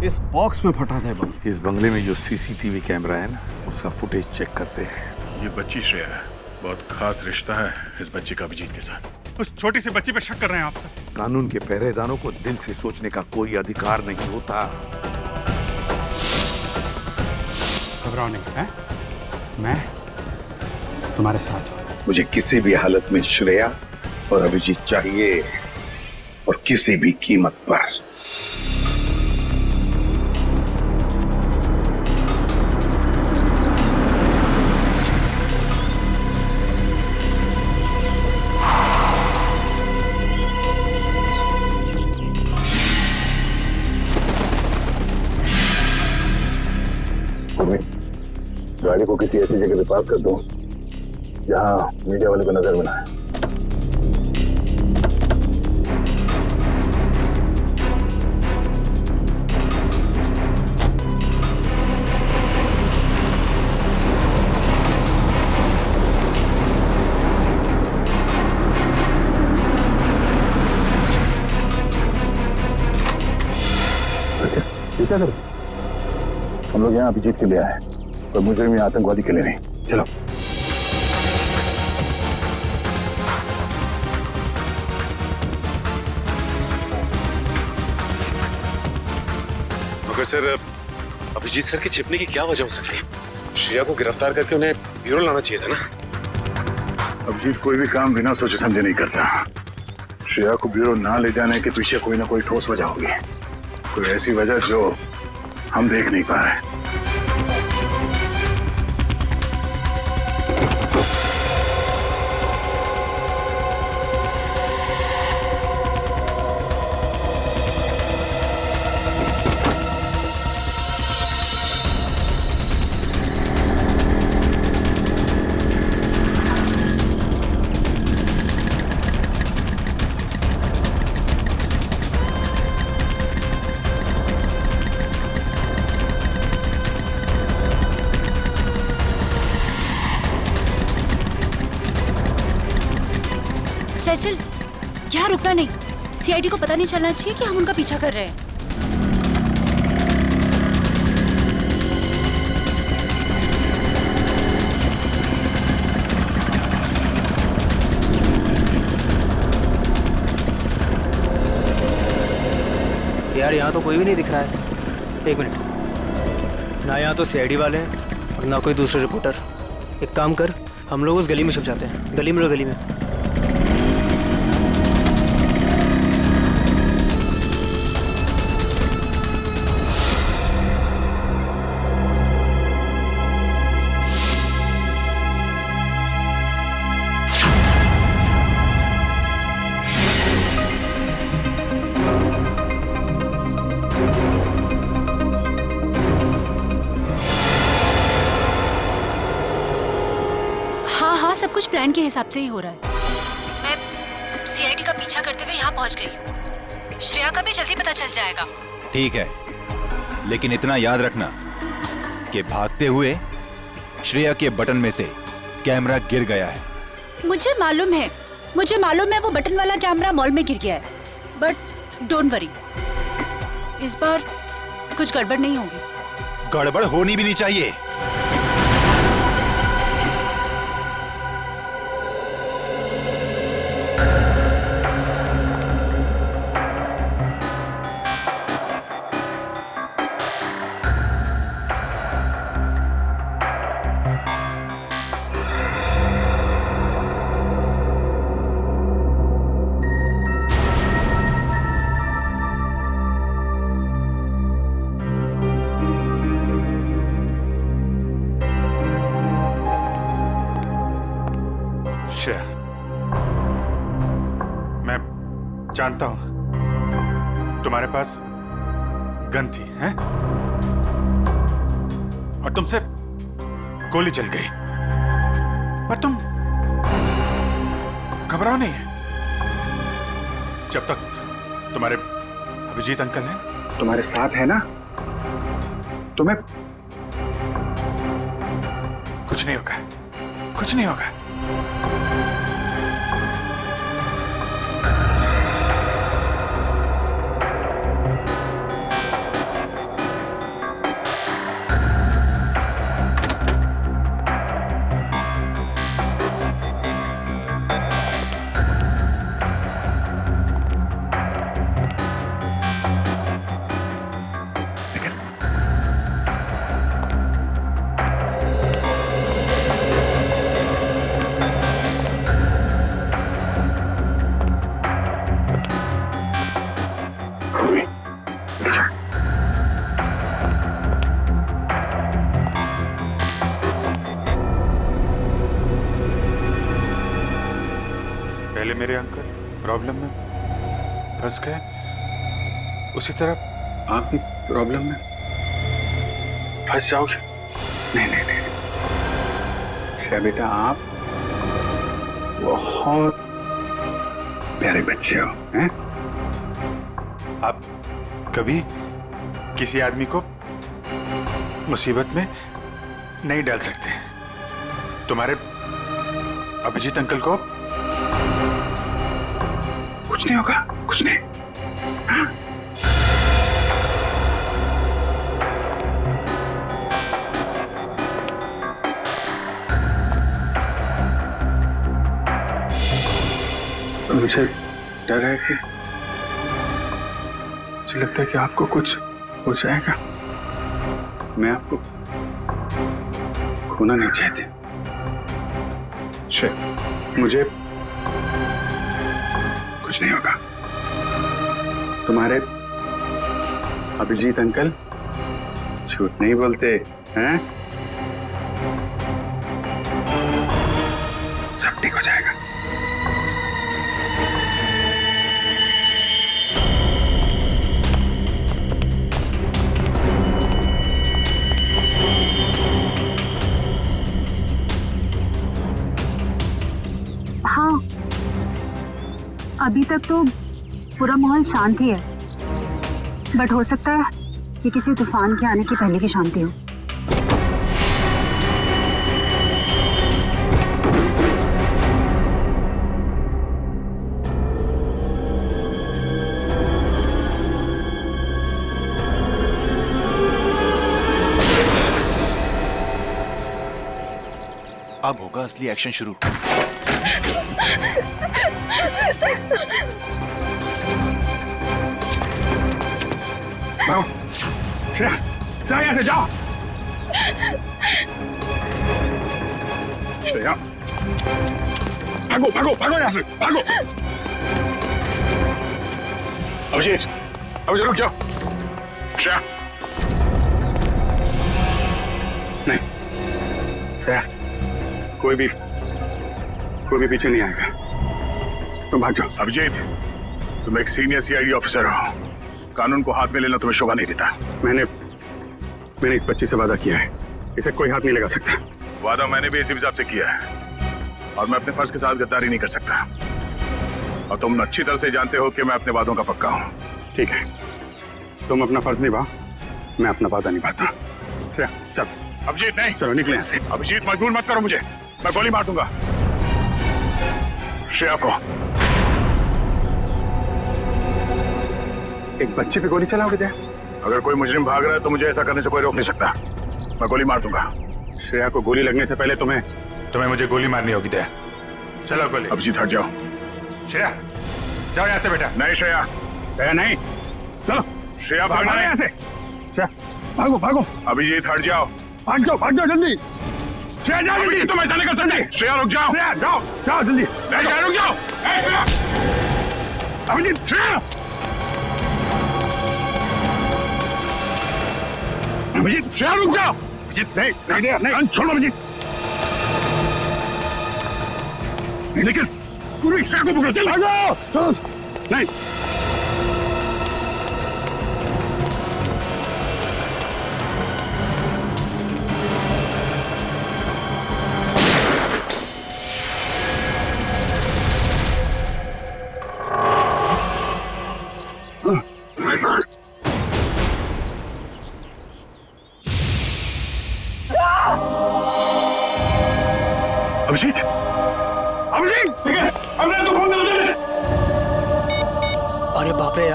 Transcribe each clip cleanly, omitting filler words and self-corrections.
इस बॉक्स में फटा था बम। इस बंगले में जो सीसीटीवी कैमरा है ना, उसका फुटेज चेक करते हैं। ये बच्ची श्रेया है, बहुत खास रिश्ता है इस बच्ची का अभिजीत के साथ। उस छोटी सी बच्ची पे शक कर रहे हैं आप सब। कानून के पहरेदारों को दिल से सोचने का कोई अधिकार नहीं होता। घबराओ नहीं है, मैं तुम्हारे साथ हूँ। मुझे किसी भी हालत में श्रेया और अभिजीत चाहिए, और किसी भी कीमत पर। गाड़ी को किसी ऐसी जगह पे पार्क कर दो जहां मीडिया वाले को नजर में ना आए। अच्छा, ठीक है सर, हम लोग यहाँ अभिजीत के लिए आए, पर मुझे में आतंकवादी के लिए नहीं। चलो। मगर सर, अभिजीत सर के छिपने की क्या वजह हो सकती है? श्रेया को गिरफ्तार करके उन्हें ब्यूरो लाना चाहिए था ना। अभिजीत कोई भी काम बिना सोचे समझे नहीं करता। श्रेया को ब्यूरो ना ले जाने के पीछे कोई ना कोई ठोस वजह होगी, कोई ऐसी वजह जो हम देख नहीं पा रहे। चल चल, यहाँ रुकना नहीं। सीआईडी को पता नहीं चलना चाहिए कि हम उनका पीछा कर रहे हैं। यार यहाँ तो कोई भी नहीं दिख रहा है। एक मिनट, ना यहाँ तो सीआईडी वाले हैं और ना कोई दूसरे रिपोर्टर। एक काम कर, हम लोग उस गली में छुप जाते हैं। गली में, गली में। हाँ, सब कुछ प्लान के हिसाब से ही हो रहा है। मैं सीआईडी का पीछा करते हुए यहाँ पहुँच गई हूँ। श्रेया का भी जल्दी पता चल जाएगा। ठीक है, लेकिन इतना याद रखना कि भागते हुए श्रेया के बटन में से कैमरा गिर गया है। मुझे मालूम है वो बटन वाला कैमरा मॉल में गिर गया है, बट डोंट वरी, इस बार कुछ गड़बड़ नहीं होगी। गड़बड़ होनी भी नहीं चाहिए। श्रेया, मैं जानता हूं तुम्हारे पास गन थी, हैं? और तुमसे गोली चल गई, पर तुम घबराओ नहीं। जब तक तुम्हारे अभिजीत अंकल हैं, तुम्हारे साथ है ना, तुम्हें कुछ नहीं होगा, कुछ नहीं होगा। पूर्वी, बैठ जा। पहले मेरे अंकल प्रॉब्लम में फंस गए, उसी तरह आप भी प्रॉब्लम में फंस जाओगे। नहीं नहीं नहीं, श्रेया बेटा आप बहुत प्यारे बच्चे हो, हैं? आप कभी किसी आदमी को मुसीबत में नहीं डाल सकते। तुम्हारे अभिजीत अंकल को कुछ नहीं होगा, कुछ नहीं। हाँ? मुझे डर है कि मुझे लगता है कि आपको कुछ हो जाएगा। मैं आपको खोना नहीं चाहती। मुझे कुछ नहीं होगा। तुम्हारे अभिजीत अंकल झूठ नहीं बोलते हैं। सब ठीक हो जाएगा। हाँ, अभी तक तो पूरा माहौल शांत ही है, बट हो सकता है कि किसी तूफान के आने की पहले की शांति हो। अब होगा असली एक्शन शुरू। श्रेया, जाओ यहाँ से, जाओ। श्रेया, भागो भागो भागो यहाँ से, भागो। अभिजीत, अभिजीत रुक जाओ। श्रेया, नहीं, श्रेया, कोई भी पीछे नहीं आएगा। तुम भाग जाओ। अभिजीत, तुम एक सीनियर सीआईडी ऑफिसर हो, कानून को हाथ में लेना तुम्हें शोभा नहीं देता। मैंने इस बच्ची से वादा किया है, इसे कोई हाथ नहीं लगा सकता। वादा मैंने भी इसी हिसाब से किया है, और मैं अपने फर्ज के साथ गद्दारी नहीं कर सकता। और तुम अच्छी तरह से जानते हो कि मैं अपने वादों का पक्का हूँ। ठीक है, तुम अपना फर्ज निभाओ, मैं अपना वादा निभाता हूँ। चल। अभिजीत नहीं, चलो निकले यहाँ से। अभिजीत मजबूर मत करो मुझे, मैं गोली मार दूंगा। श्रेया को एक बच्चे पे गोली चलाओगे क्या? अगर कोई मुजरिम भाग रहा है तो मुझे ऐसा करने से कोई रोक नहीं सकता। मैं गोली मार दूंगा। श्रेया को गोली लगने से पहले तुम्हें मुझे गोली मारनी होगी। दया, चलो गोली। अभिजीत हट जाओ। श्रेया, जाओ यहाँ से बेटा। नहीं श्रेया, श्रेया नहीं, चलो। श्रेया भागना यहाँ से। श्रेया भागो भागो। अभिजीत हट जाओ, भाग जाओ जल्दी। श्रेया जाओ जल्दी। तुम ऐसा नहीं कर सकते। श्रेया रुक जाओ। श्रेया जाओ जल्दी। रुक जाओ। अभिजीत, श्रेया। अभिजीत, श्रेया रुक जाओ। अभिजीत नहीं, छोड़ो अभिजीत। लेकिन पूरी श्रेया को पकड़ो। चल भागो। नहीं, अभिजीत, हमने तो फोन कर। अरे बाप रे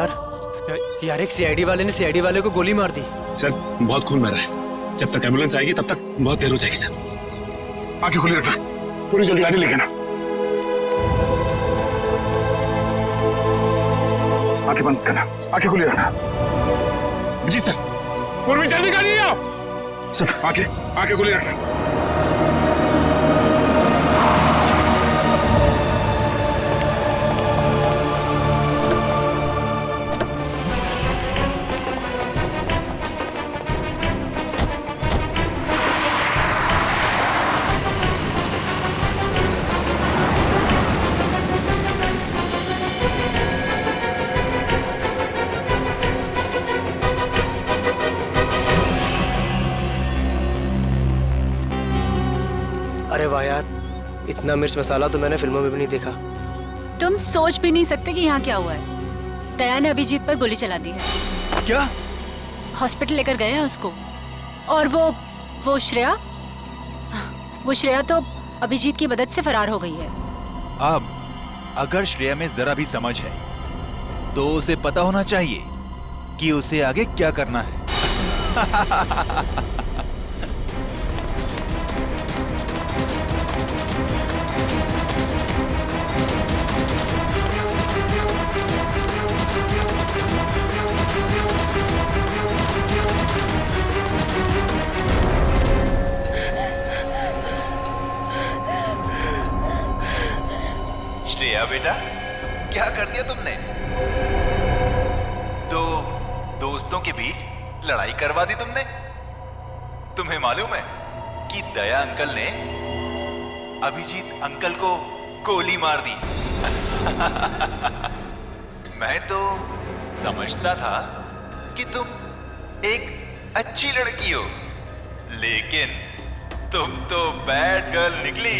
यार एक सीआईडी वाले ने सीआईडी वाले को गोली मार दी। सर बहुत खून बह रहा है, जब तक एम्बुलेंस आएगी तब तक बहुत देर हो जाएगी सर। आंखें खुली रखना, पूरी जल्दी गाड़ी लेके ना। आंखें बंद करना, आंखें खुली रखना। जी सर। पूर्वी जल्दी गाड़ी आओ। सर आंखें खुली रखना। अरे वाह यार, इतना मिर्च मसाला तो मैंने फिल्मों में भी नहीं देखा। तुम सोच भी नहीं सकते कि यहाँ क्या हुआ है। दया ने अभिजीत पर गोली चला दी है। क्या? हॉस्पिटल लेकर गए हैं उसको। और वो श्रेया तो अभिजीत की मदद से फरार हो गई है। अब अगर श्रेया में जरा भी समझ है तो उसे पता होना चाहिए कि उसे आगे क्या करना है। श्रेया बेटा, क्या कर दिया तुमने? दो दोस्तों के बीच लड़ाई करवा दी तुमने। तुम्हें मालूम है कि दया अंकल ने अभिजीत अंकल को गोली मार दी। मैं तो समझता था कि तुम एक अच्छी लड़की हो, लेकिन तुम तो बैड गर्ल निकली।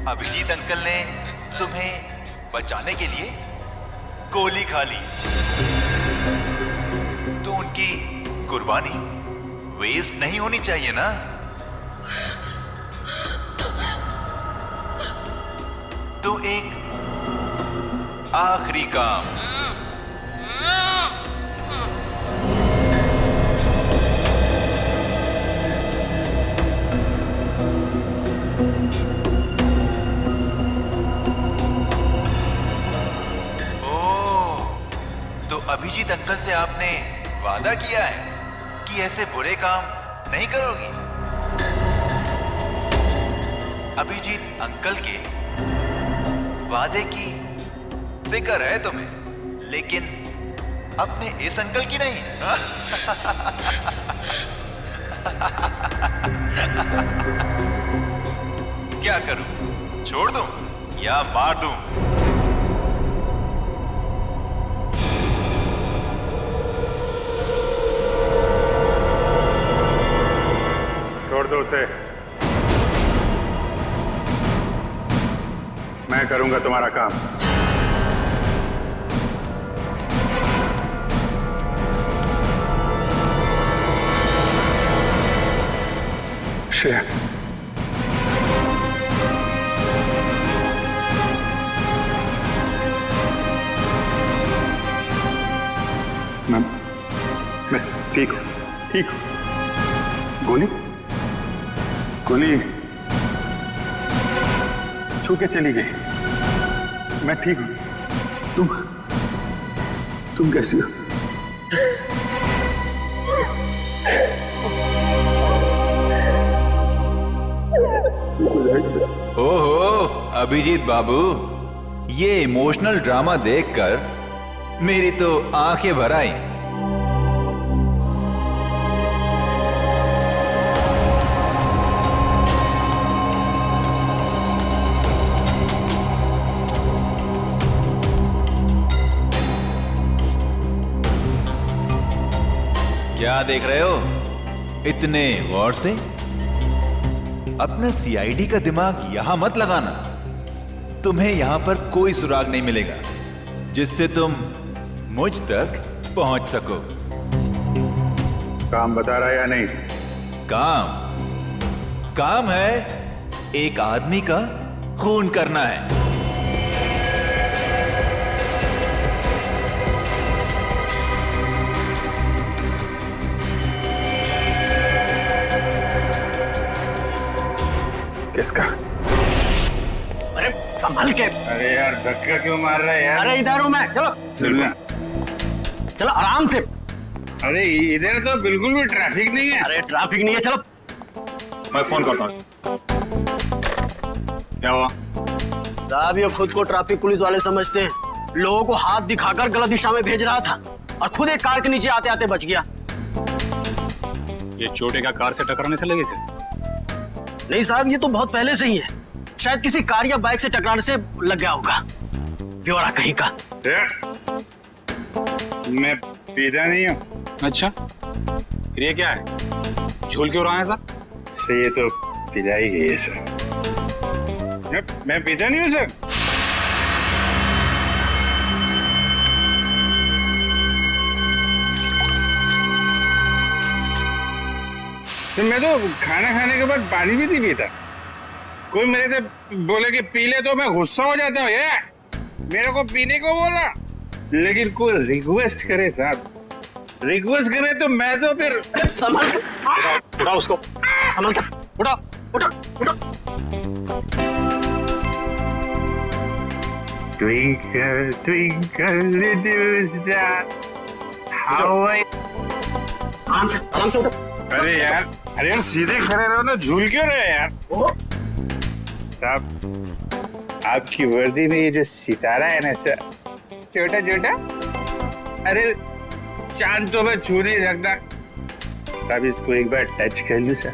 अभिजीत अंकल ने तुम्हें बचाने के लिए गोली खा ली, तो उनकी कुर्बानी वेस्ट नहीं होनी चाहिए ना। तो एक आखिरी काम। अभिजीत अंकल से आपने वादा किया है कि ऐसे बुरे काम नहीं करोगी। अभिजीत अंकल के वादे की फिक्र है तुम्हें, लेकिन अपने इस अंकल की नहीं। क्या करूं? छोड़ दूं या मार दूं? छोड़ दो उसे, मैं करूंगा तुम्हारा काम। श्रेया, मैं ठीक हूं, ठीक हूं। गोली छू के चली गई। मैं ठीक हूं। तुम कैसी हो? ओहो अभिजीत बाबू, ये इमोशनल ड्रामा देखकर मेरी तो आंखें भर आई। क्या देख रहे हो इतने गौर से? अपना सीआईडी का दिमाग यहां मत लगाना। तुम्हें यहां पर कोई सुराग नहीं मिलेगा जिससे तुम मुझ तक पहुंच सको। काम बता रहा है या नहीं? काम है एक आदमी का खून करना है। किसका? अरे संभल के। अरे यार धक्का क्यों मार रहा है यार? अरे इधर हूं मैं, चलो आराम से। अरे इधर तो बिल्कुल भी ट्रैफिक नहीं है। अरे ट्रैफिक नहीं है, चलो। मैं फोन करता हूँ। क्या हुआ? साहब ये खुद को ट्रैफिक पुलिस वाले समझते हैं। लोगों को हाथ दिखाकर गलत दिशा में भेज रहा था और खुद एक कार के नीचे आते आते बच गया। ये चोट का कार से टकराने से लगी से? नहीं साहब, ये तो बहुत पहले से ही है। शायद किसी कार या बाइक से टकराने से लग गया होगा। ब्यौरा कहीं का। मैं पीता नहीं हूँ। अच्छा, फिर ये क्या है? झूल क्यों रहा है सर? वैसे ये तो पिला ही गई है सर। मैं पीता नहीं हूँ सर। तो मैं तो खाना खाने के बाद पानी भी नहीं पीता। कोई मेरे से बोले कि पी ले तो मैं गुस्सा हो जाता हूँ। ये मेरे को पीने को बोला, लेकिन कोई रिक्वेस्ट करे साहब, रिक्वेस्ट करे तो मैं तो फिर संभाल के उठा उसको, संभाल के उठा उठा उठा। Twinkle, twinkle, little star, how I... आराम से उठा। अरे यार सीधे खड़े रहो ना, झूल क्यों रहे यार? साहब, आपकी वर्दी में ये जो सितारा है ना सर, छोटा छोटा, अरे चांद तो मैं छू नहीं सकता। साहब इसको एक बार टच कर लूं सर।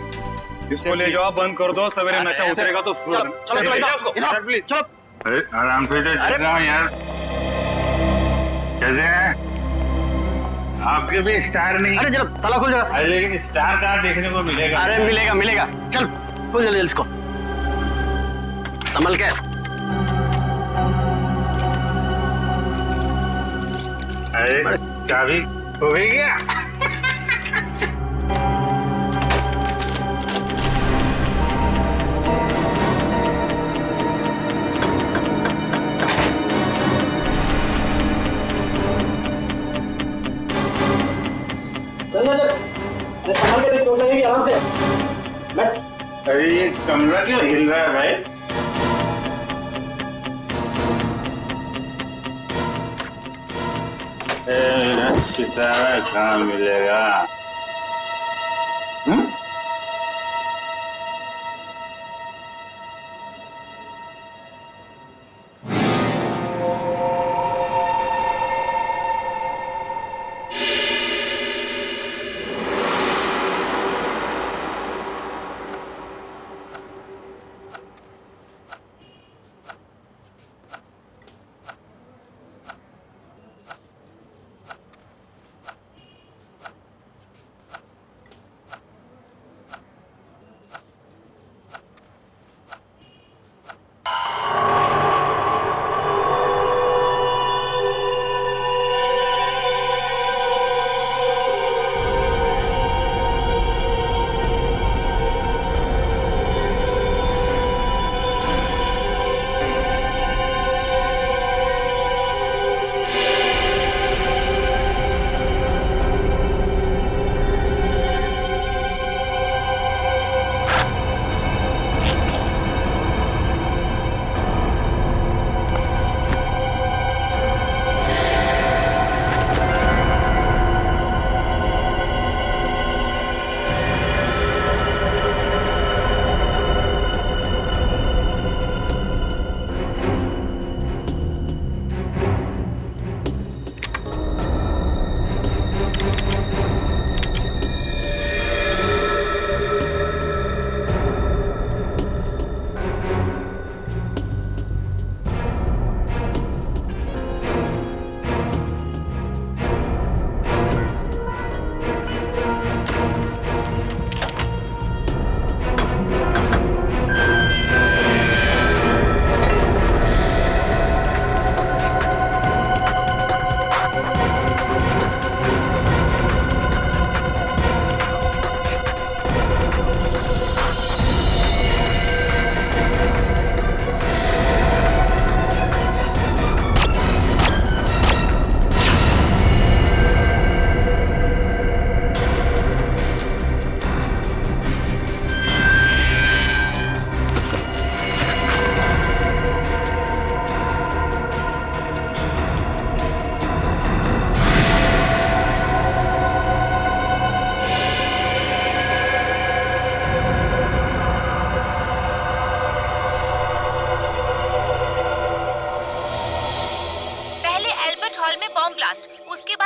इसको ले जाओ, बंद कर दो, सवेरे नशा उतरेगा तो चलो। अरे आराम से यार, कैसे हैं? आपके भी स्टार नहीं। अरे चलो ताला खोल जरा। अरे लेकिन स्टार कहाँ देखने को मिलेगा? अरे मिलेगा। चल खोल जल्दी इसको, संभल के। अरे चाबी हो गई क्या? संभल के चोट लगेगी, आराम से। अरे ये कमरा क्यों हिल रहा है भाई? सितारा कहाँ मिलेगा?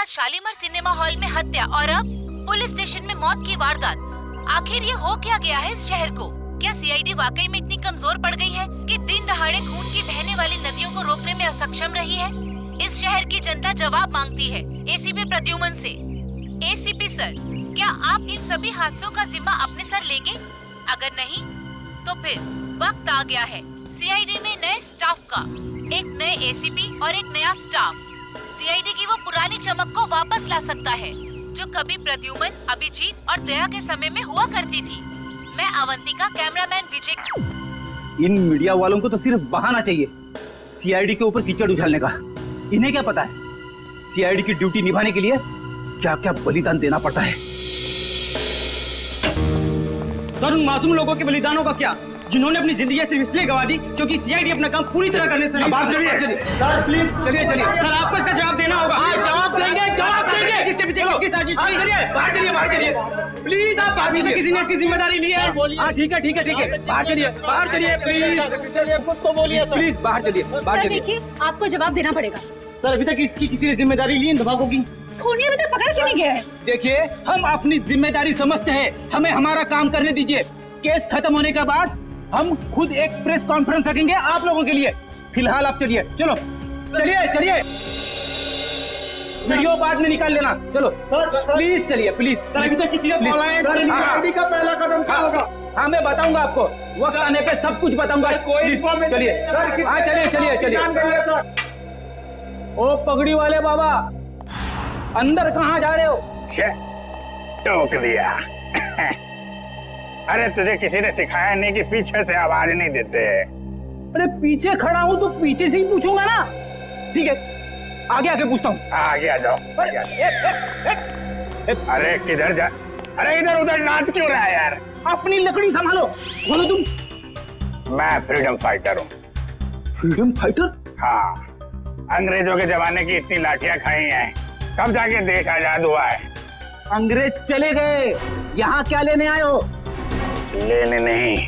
शालीमार सिनेमा हॉल में हत्या और अब पुलिस स्टेशन में मौत की वारदात। आखिर ये हो क्या गया है इस शहर को? क्या सीआईडी वाकई में इतनी कमजोर पड़ गई है कि दिन दहाड़े खून की बहने वाली नदियों को रोकने में असक्षम रही है? इस शहर की जनता जवाब मांगती है एसीपी प्रद्युमन से। एसीपी सर, क्या आप इन सभी हादसों का जिम्मा अपने सर लेंगे? अगर नहीं तो फिर वक्त आ गया है सीआईडी में नए स्टाफ का, एक नए एसीपी और एक नया स्टाफ। सीआईडी की वो पुरानी चमक को वापस ला सकता है जो कभी प्रद्युमन, अभिजीत और दया के समय में हुआ करती थी। मैं अवंतिका, कैमरामैन विजय। इन मीडिया वालों को तो सिर्फ बहाना चाहिए सीआईडी के ऊपर कीचड़ उछालने का। इन्हें क्या पता है सीआईडी की ड्यूटी निभाने के लिए क्या क्या बलिदान देना पड़ता है। सर, उन मासूम लोगों के बलिदानों का क्या, जिन्होंने अपनी जिंदगी सिर्फ इसलिए गवा दी क्योंकि सीआईडी अपना काम पूरी तरह करने से बात करिए। सर प्लीज चलिए सर, आपको इसका जवाब देना होगा। जवाब देंगे किसके पीछे किसकी साजिश थी। बाहर चलिए प्लीज। आप अभी तक किसी ने इसकी जिम्मेदारी ली है। हाँ ठीक है बाहर चलिए प्लीज। कुछ तो बोलिए प्लीज। बाहर चलिए। देखिए, आपको जवाब देना पड़ेगा। सर, अभी तक इसकी किसी ने जिम्मेदारी ली इन धमाकों की? खूनी अभी तक पकड़ा क्यों नहीं गया है? देखिए, हम अपनी जिम्मेदारी समझते हैं, हमें हमारा काम करने दीजिए। केस खत्म होने के बाद हम खुद एक प्रेस कॉन्फ्रेंस रखेंगे आप लोगों के लिए। फिलहाल आप चलिए। चलिए वीडियो बाद में निकाल लेना। चलो प्लीज चलिए प्लीज। सर, अभी तक किसी ने बोला है सीआईडी का पहला कदम क्या होगा? हाँ, मैं बताऊंगा आपको, वक्त आने पे सब कुछ बताऊंगा। कोई चलिए। हाँ चलिए। ओ पगड़ी वाले बाबा, अंदर कहाँ जा रहे हो? टोक दिया। अरे तुझे किसी ने सिखाया नहीं कि पीछे से आवाज नहीं देते? अरे पीछे खड़ा हूँ तो पीछे से ही पूछूंगा ना। ठीक है, आगे पूछता हूँ। आगे आ जाओ। अरे किधर जा? अरे इधर उधर नाच क्यों रहा है यार? अपनी लकड़ी संभालो। बोलो तुम। मैं फ्रीडम फाइटर हूँ। Freedom fighter? हाँ, अंग्रेजों के जमाने की इतनी लाठियां खाई हैं, तब जाके देश आजाद हुआ है। अंग्रेज चले गए, यहाँ क्या लेने आए हो? लेने नहीं,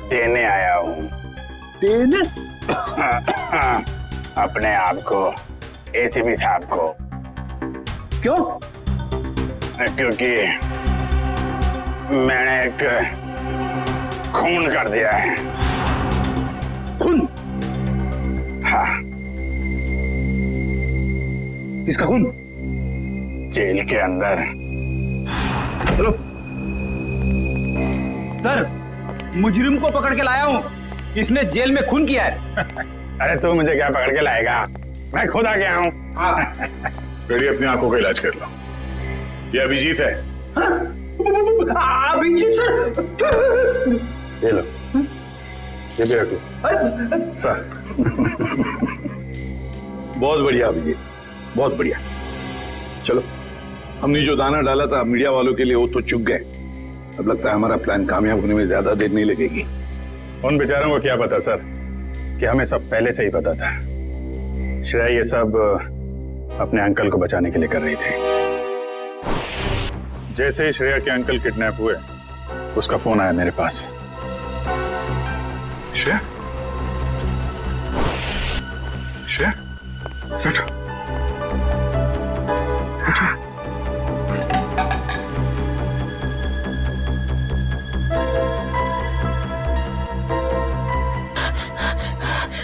देने आया हूँ। देने? अपने आप को, एसीपी साहब को। क्यों? क्योंकि मैंने एक खून कर दिया है। खून? हाँ। किसका खून? जेल के अंदर। चलो सर, मुजरिम को पकड़ के लाया हूँ, इसने जेल में खून किया है। अरे तू मुझे क्या पकड़ के लाएगा, मैं खुद आ गया हूँ। बेटी, अपनी आंखों का इलाज कर लो। ये अभिजीत है। अभिजीत सर? ये लो, ये भी रखो सर। बहुत बढ़िया अभिजीत, बहुत बढ़िया। चलो, हमने जो दाना डाला था मीडिया वालों के लिए वो तो चुग गए। अब लगता है हमारा प्लान कामयाब होने में ज्यादा देर नहीं लगेगी। उन बेचारों को क्या पता सर कि हमें सब पहले से ही पता था। श्रेया ये सब अपने अंकल को बचाने के लिए कर रही थी। जैसे ही श्रेया के अंकल किडनैप हुए, उसका फोन आया मेरे पास। श्रेया बैठो।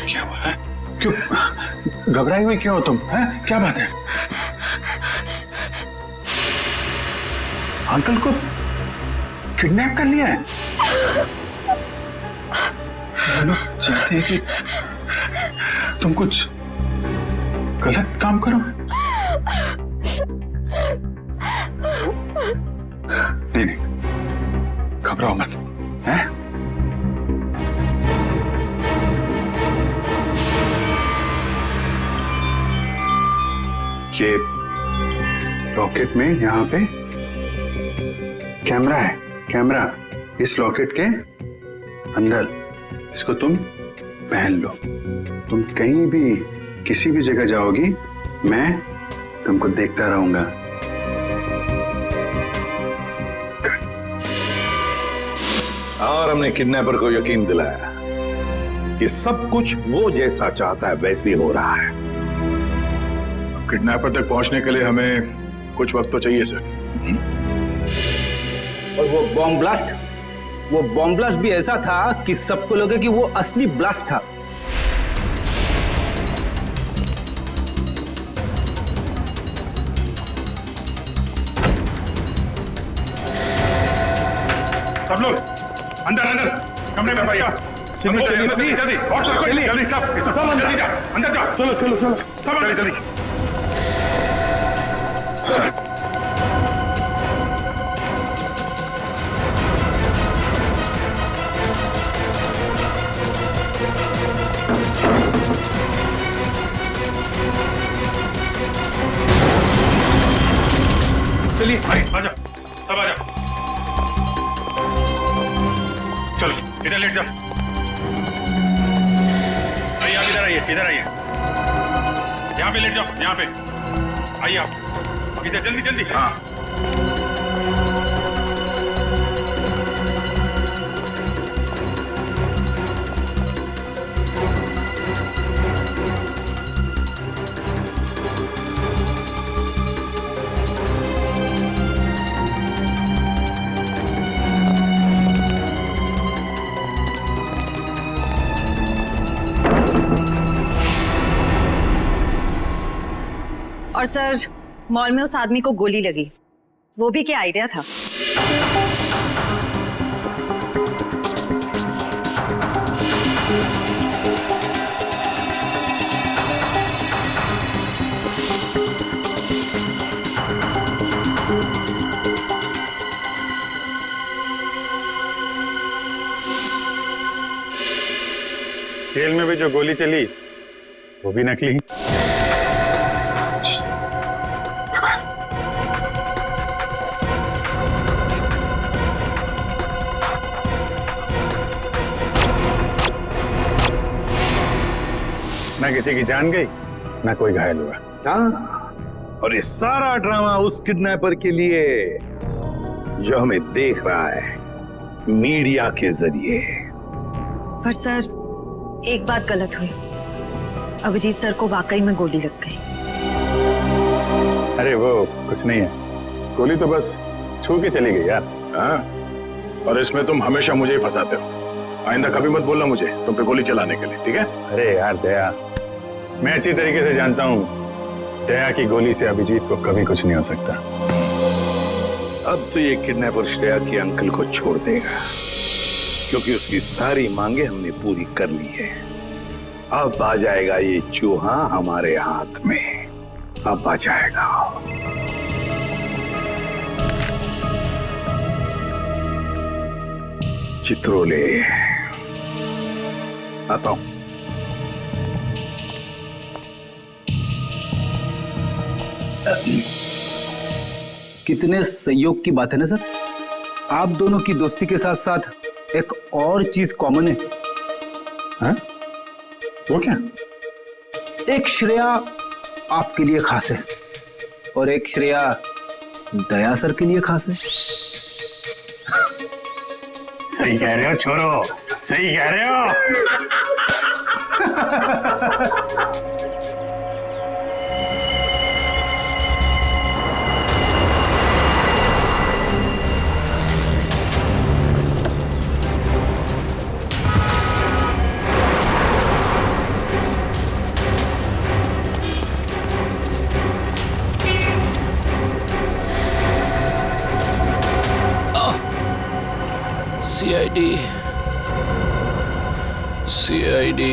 क्या हुआ है? क्यों घबराई हुई क्यों हो तुम? है क्या बात है? अंकल को किडनैप कर लिया है? लोग चाहते हैं कि तुम कुछ गलत काम करो। नहीं, घबराओ मत। हैं? ये लॉकेट में यहाँ पे कैमरा है। कैमरा इस लॉकेट के अंदर, इसको तुम पहन लो। तुम कहीं भी किसी भी जगह जाओगी, मैं तुमको देखता रहूंगा। और हमने किडनैपर को यकीन दिलाया कि सब कुछ वो जैसा चाहता है वैसे ही हो रहा है। किडनैपर तक पहुंचने के लिए हमें कुछ वक्त तो चाहिए सर। और वो बॉम्ब ब्लास्ट भी ऐसा था कि सबको लगे कि वो असली ब्लास्ट था। सब लोग अंदर अंदर कमरे में भैया जल्दी जल्दी जल्दी जल्दी सब जल्दी जा अंदर जा चलो चलो चलो सब अंदर जल्दी चलिए आजा सब आजा चलो इधर लेट जाओ आइए आप इधर आइए यहाँ पे लेट जाओ यहाँ पे आइए आप इधर जल्दी जल्दी हाँ और सर मॉल में उस आदमी को गोली लगी, वो भी क्या आइडिया था? जेल में भी जो गोली चली वो भी नकली। ना किसी की जान गई ना कोई घायल हुआ। हाँ, और ये सारा ड्रामा उस किडनैपर के लिए जो हमें देख रहा है मीडिया के जरिए। पर सर एक बात गलत हुई, अभिजीत सर को वाकई में गोली लग गई। अरे वो कुछ नहीं है, गोली तो बस छू के चली गई यार। हाँ, और इसमें तुम हमेशा मुझे ही फंसाते हो। आइंदा कभी मत बोलना मुझे तुम पे गोली चलाने के लिए, ठीक है? अरे यार दया, मैं अच्छी तरीके से जानता हूँ दया की गोली से अभिजीत को कभी कुछ नहीं हो सकता। अब तो ये किडनैपर श्रेया के अंकल को छोड़ देगा, क्योंकि उसकी सारी मांगे हमने पूरी कर ली है। अब आ जाएगा ये चूहा हमारे हाथ में, अब आ जाएगा। चित्रोले आता हूं। कितने संयोग की बात है ना सर, आप दोनों की दोस्ती के साथ साथ एक और चीज कॉमन है। हाँ? वो क्या? एक श्रेया आपके लिए खास है और एक श्रेया दया सर के लिए खास है। सही कह रहे हो छोरो, सही कह रहे हो। सीआईडी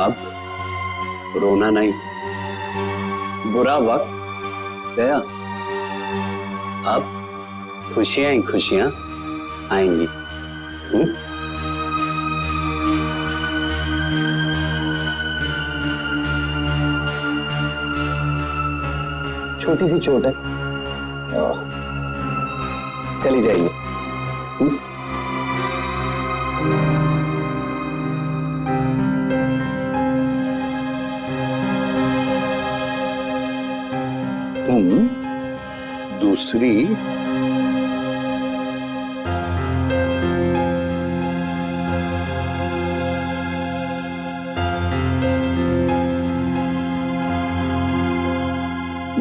अब रोना नहीं, बुरा वक्त गया, अब खुशियां ही खुशियां आएंगी। छोटी सी चोट है, चली जाएगी। तुम दूसरी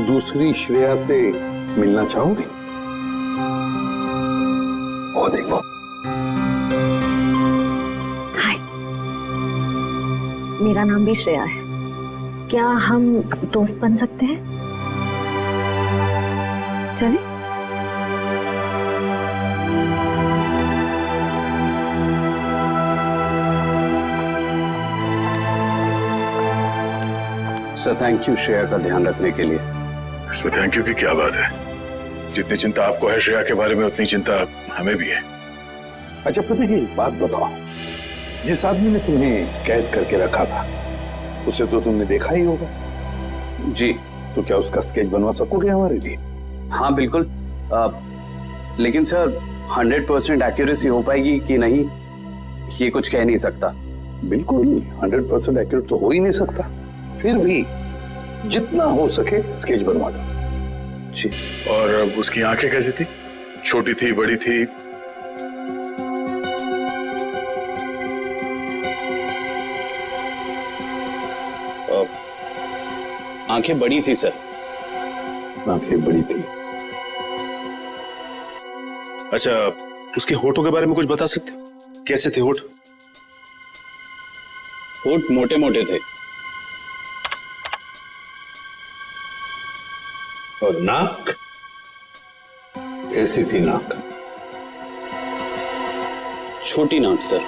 दूसरी श्रेया से मिलना चाहोगे? और देखो, हाय, मेरा नाम भी श्रेया है। क्या हम दोस्त बन सकते हैं? चले? सर थैंक यू श्रेया का ध्यान रखने के लिए। इसमें थैंक यू की क्या बात है? जितनी चिंता आपको है श्रेया के बारे में, उतनी चिंता हमें भी है। अच्छा पता की बात बताओ, जिस आदमी ने तुम्हें कैद करके रखा था उसे तो तुमने देखा ही होगा। जी। तो क्या उसका स्केच बनवा सकोगे हमारे लिए? हाँ बिल्कुल, लेकिन सर 100% एक्यूरेसी हो पाएगी कि नहीं ये कुछ कह नहीं सकता। बिल्कुल 100% एक्यूरेट तो हो ही नहीं सकता, फिर भी जितना हो सके स्केच बनवा दो। जी। और उसकी आंखें कैसी थी? छोटी थी, बड़ी थी? आंखें बड़ी थी सर। आंखें बड़ी थी। अच्छा, उसके होठों के बारे में कुछ बता सकते हो? कैसे थे होठ? होठ मोटे मोटे थे। और नाक कैसी थी? नाक छोटी नाक सर।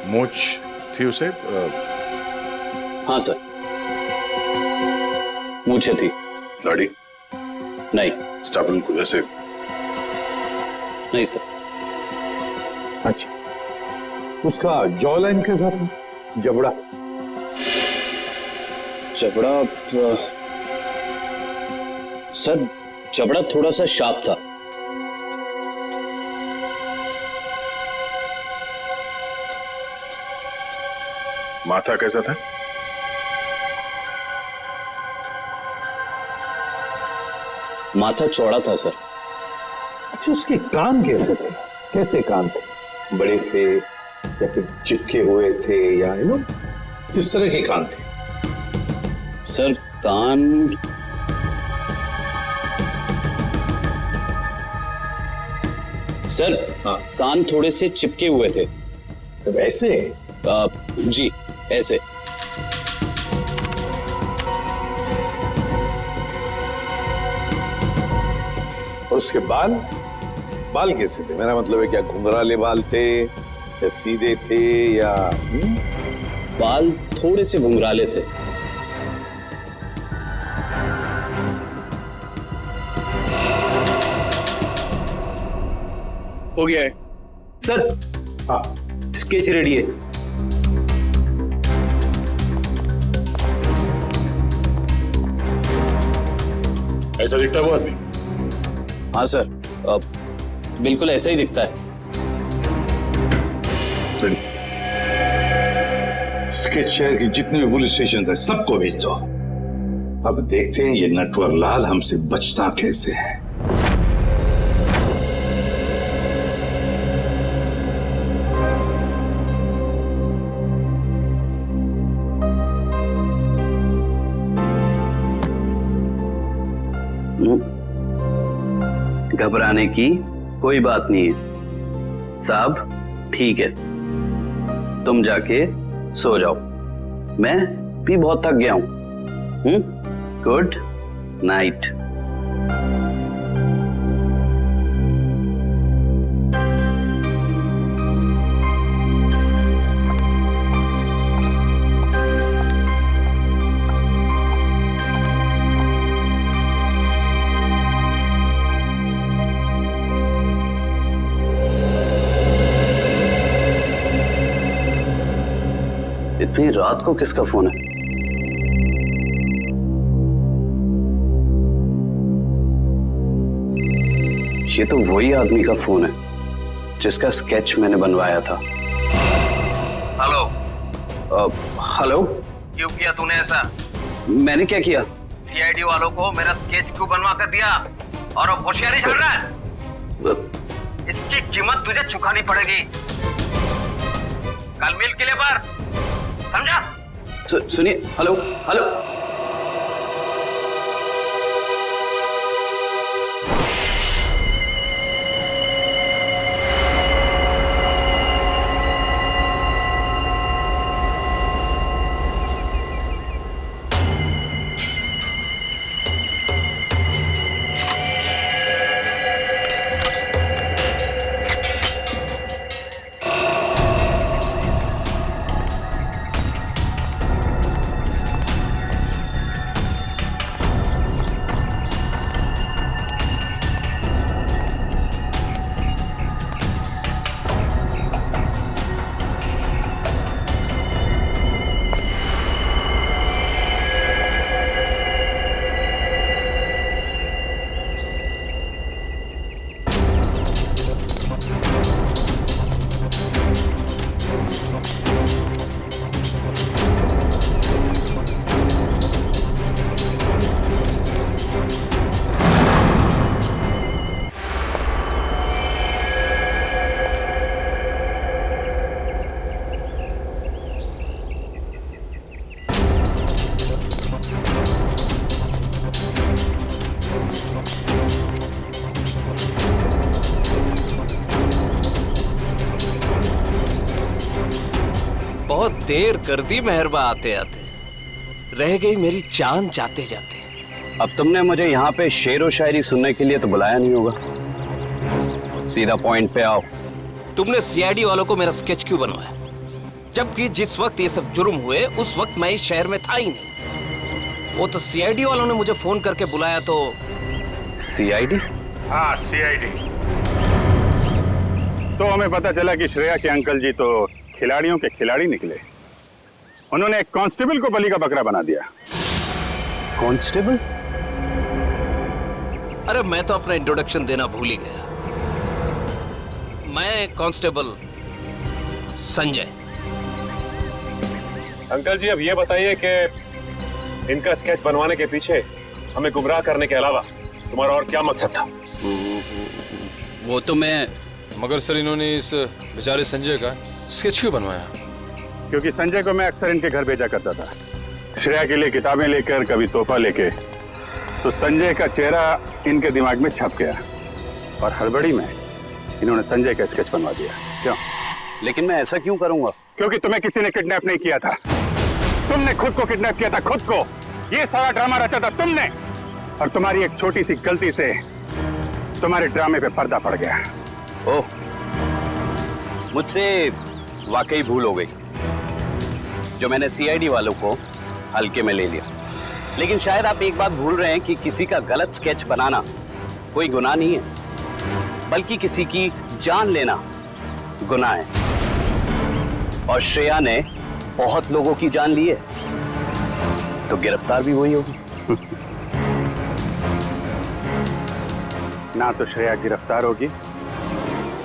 मूंछ थी उसे? हाँ सर, मूंछें थी। दाढ़ी? नहीं। स्टापल को जैसे? नहीं सर। अच्छा, उसका जॉ लाइन कैसा था? जबड़ा? जबड़ा सर, जबड़ा थोड़ा सा शार्प था। माथा कैसा था? माथा चौड़ा था सर। अच्छा, उसके कान कैसे थे? कैसे कान थे? बड़े थे या फिर चिपके हुए थे, या किस तरह के कान थे? सर कान सर हाँ। कान थोड़े से चिपके हुए थे। तो ऐसे? जी ऐसे। और उसके बाल? बाल कैसे थे? मेरा मतलब है क्या घुंघराले बाल थे या सीधे थे या? बाल थोड़े से घुंघराले थे। हो गया है सर। हाँ, स्केच रेडी है। ऐसा दिखता है वो आदमी? हाँ सर, बिल्कुल ऐसा ही दिखता है। स्केच शहर के जितने भी पुलिस स्टेशन है सबको भेज दो। अब देखते हैं ये नटवर लाल हमसे बचता कैसे है। घबराने की कोई बात नहीं है साहब, ठीक है, तुम जाके सो जाओ, मैं भी बहुत थक गया हूं। Good night. इतनी रात को किसका फोन है? ये तो वही आदमी का फोन है जिसका स्केच मैंने बनवाया था। हेलो। हेलो। क्यों किया तूने ऐसा? मैंने क्या किया? सीआईडी वालों को मेरा स्केच क्यों बनवा कर दिया और अब होशियारी चल रहा है? इसकी कीमत तुझे चुकानी पड़ेगी। कल मिल किले पर, समझा? सुनिए। Hello hello. बहुत देर कर दी मेहरबा आते आते, रह गई मेरी जान जाते जाते। अब तुमने मुझे यहाँ पे शेर व शायरी सुनने के लिए तो बुलाया नहीं होगा, सीधा पॉइंट पे आओ। तुमने सीआईडी वालों को मेरा स्केच क्यों बनवाया? जबकि जिस वक्त ये सब जुर्म हुए उस वक्त मैं इस शहर में था ही नहीं। वो तो सीआईडी वालों ने मुझे फोन करके बुलाया तो। सीआईडी? हाँ सीआईडी। तो हमें पता चला कि श्रेया के अंकल जी तो खिलाड़ियों के खिलाड़ी निकले। उन्होंने एक कांस्टेबल को बलि का बकरा बना दिया। कांस्टेबल? अरे मैं तो अपना इंट्रोडक्शन देना भूल ही गया। मैं कांस्टेबल संजय। अंकल जी अब ये बताइए कि इनका स्केच बनवाने के पीछे हमें गुमराह करने के अलावा तुम्हारा और क्या मकसद था? वो तो मैं, मगर सर इन्होंने इस बेचारे संजय का स्केच क्यों बनवाया? क्योंकि संजय को मैं अक्सर इनके घर भेजा करता था, श्रेया के लिए किताबें लेकर, कभी तोहफा लेके। तो संजय का चेहरा इनके दिमाग में छप गया और हड़बड़ी में इन्होंने संजय का स्केच बनवा दिया। क्यों? लेकिन मैं ऐसा क्यों करूंगा? क्योंकि तुम्हें किसी ने किडनैप नहीं किया था, तुमने खुद को किडनैप किया था, खुद को। ये सारा ड्रामा रचा था तुमने, और तुम्हारी एक छोटी सी गलती से तुम्हारे ड्रामे पे पर्दा पड़ गया। ओह, मुझसे वाकई भूल हो गई जो मैंने सीआईडी वालों को हल्के में ले लिया। लेकिन शायद आप एक बात भूल रहे हैं कि किसी का गलत स्केच बनाना कोई गुनाह नहीं है, बल्कि किसी की जान लेना गुनाह है। और श्रेया ने बहुत लोगों की जान ली है, तो गिरफ्तार भी वही होगी। ना तो श्रेया गिरफ्तार होगी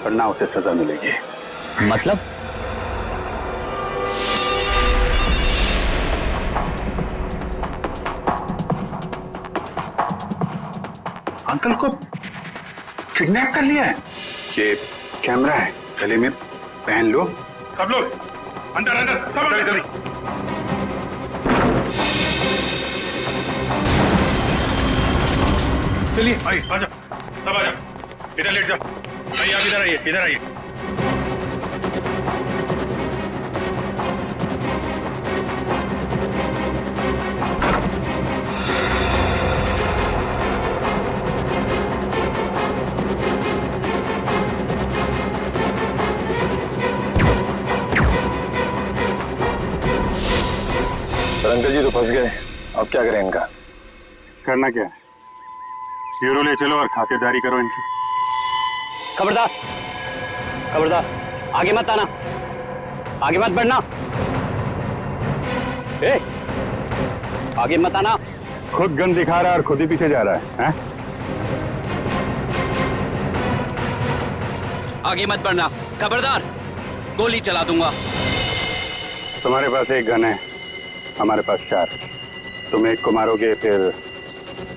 और ना उसे सजा मिलेगी। मतलब? अंकल को किडनैप कर लिया है। ये कैमरा है, गले में पहन लो। सब लोग अंदर अंदर, सब अंदर जल्दी। चलिए आइए, आ जाओ, सब आ जाओ, इधर लेट जाओ। आइए आप इधर आइए, इधर आइए। अंकल जी तो फंस गए, अब क्या करें इनका? करना क्या है, ब्यूरो ले चलो और खातिरदारी करो इनकी। खबरदार, खबरदार, आगे मत आना, आगे मत बढ़ना। आगे मत आना। खुद गन दिखा रहा है और खुद ही पीछे जा रहा है, हैं? आगे मत बढ़ना, खबरदार, गोली चला दूंगा। तुम्हारे पास एक गन है, हमारे पास 4। तुम एक को मारोगे, फिर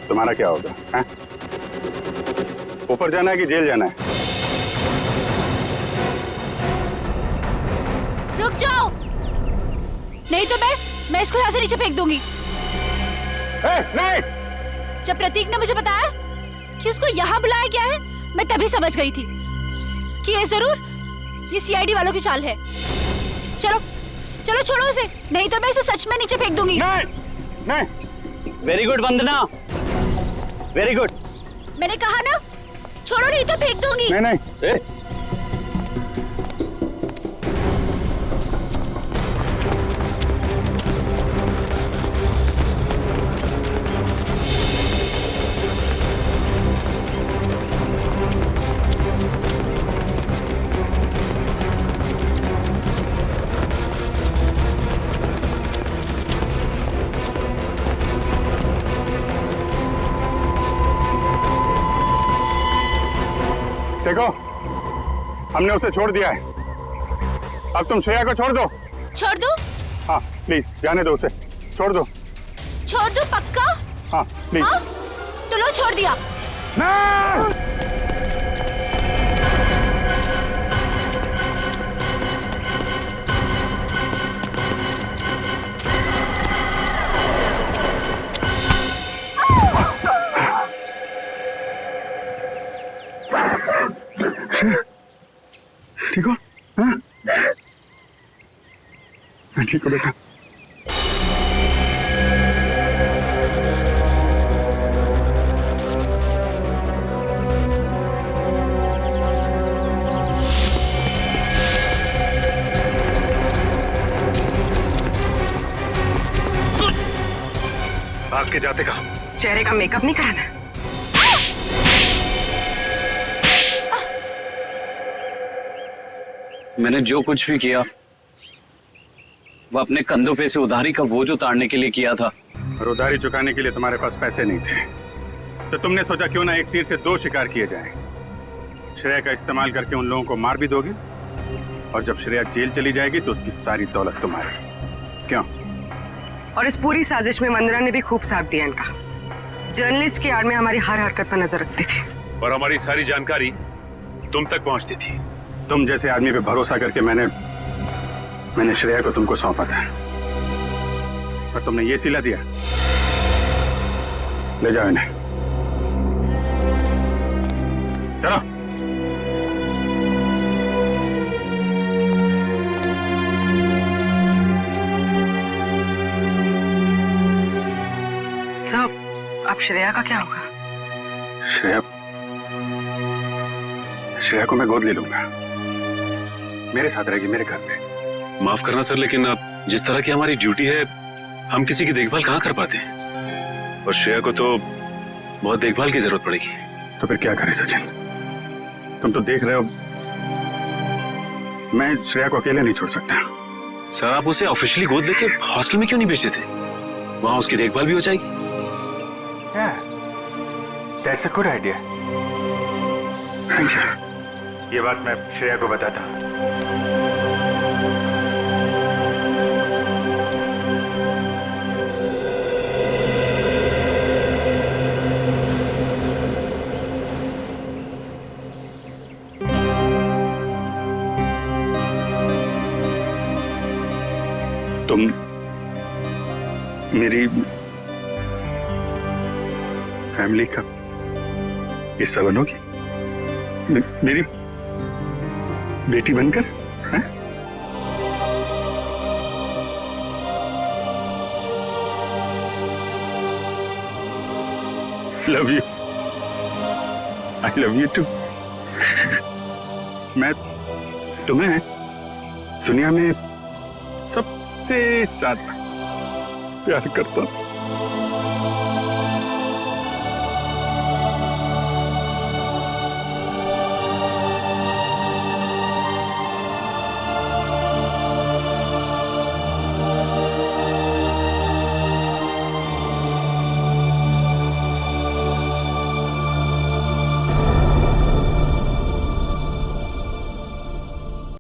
तुम्हारा क्या होगा, हैं? ऊपर जाना है कि जेल जाना है? रुक जाओ, नहीं तो मैं इसको यहाँ से नीचे फेंक दूंगी। नहीं! जब प्रतीक ने मुझे बताया कि उसको यहाँ बुलाया गया है, मैं तभी समझ गई थी कि ये सीआईडी वालों की चाल है। चलो चलो छोड़ो उसे, नहीं तो मैं इसे सच में नीचे फेंक दूंगी। नहीं। वेरी गुड वंदना, वेरी गुड। मैंने कहा ना, छोड़ो नहीं तो फेंक दूंगी। नहीं। देखो, हमने उसे छोड़ दिया है, अब तुम श्रेया को छोड़ दो। छोड़ दो? हाँ प्लीज, जाने दो उसे, छोड़ दो। छोड़ दो पक्का? हाँ प्लीज। हाँ? तो लो, छोड़ दिया। ठीक हो? हाँ? मैं ठीक हूँ बेटा। भाग के जाते कहाँ? चेहरे का मेकअप नहीं कराना? मैंने जो कुछ भी किया वो अपने कंधों पे से उधारी का बोझ उतारने के लिए किया था। और उधारी चुकाने के लिए तुम्हारे पास पैसे नहीं थे, तो तुमने सोचा क्यों ना एक तीर से 2 शिकार किए जाएं। श्रेया का इस्तेमाल करके उन लोगों को मार भी दोगे, और जब श्रेया जेल चली जाएगी तो उसकी सारी दौलत तुम्हारी। क्यों? और इस पूरी साजिश में वंदना ने भी खूब साथ दिया इनका। जर्नलिस्ट की आड़ में हमारी हर हरकत पर नजर रखती थी, और हमारी सारी जानकारी तुम तक पहुंचती थी। तुम जैसे आदमी पे भरोसा करके मैंने श्रेया को तुमको सौंपा था, पर तुमने ये सिला दिया। ले जाओ इन्हें, चलो। साहब, अब श्रेया का क्या होगा? श्रेया को मैं गोद ले लूंगा, मेरे साथ रहेगी, मेरे घर पे। माफ करना सर, लेकिन जिस तरह की हमारी ड्यूटी है, हम किसी की देखभाल कहाँ कर पाते हैं, और श्रेया को तो बहुत देखभाल की जरूरत पड़ेगी। तो फिर क्या करें सचिन? तुम तो देख रहे हो, मैं श्रेया को अकेले नहीं छोड़ सकता। सर, आप उसे ऑफिशियली गोद लेके हॉस्टल में क्यों नहीं भेजते थे? वहां उसकी देखभाल भी हो जाएगी। That's a good idea. Thank you. ये बात मैं श्रेया को बताता हूँ। तुम मेरी फैमिली का हिस्सा बनोगी, मेरी बेटी बनकर, हैं? Love you, I love you too. मैं तुम्हें दुनिया में सबसे ज्यादा प्यार करता हूं।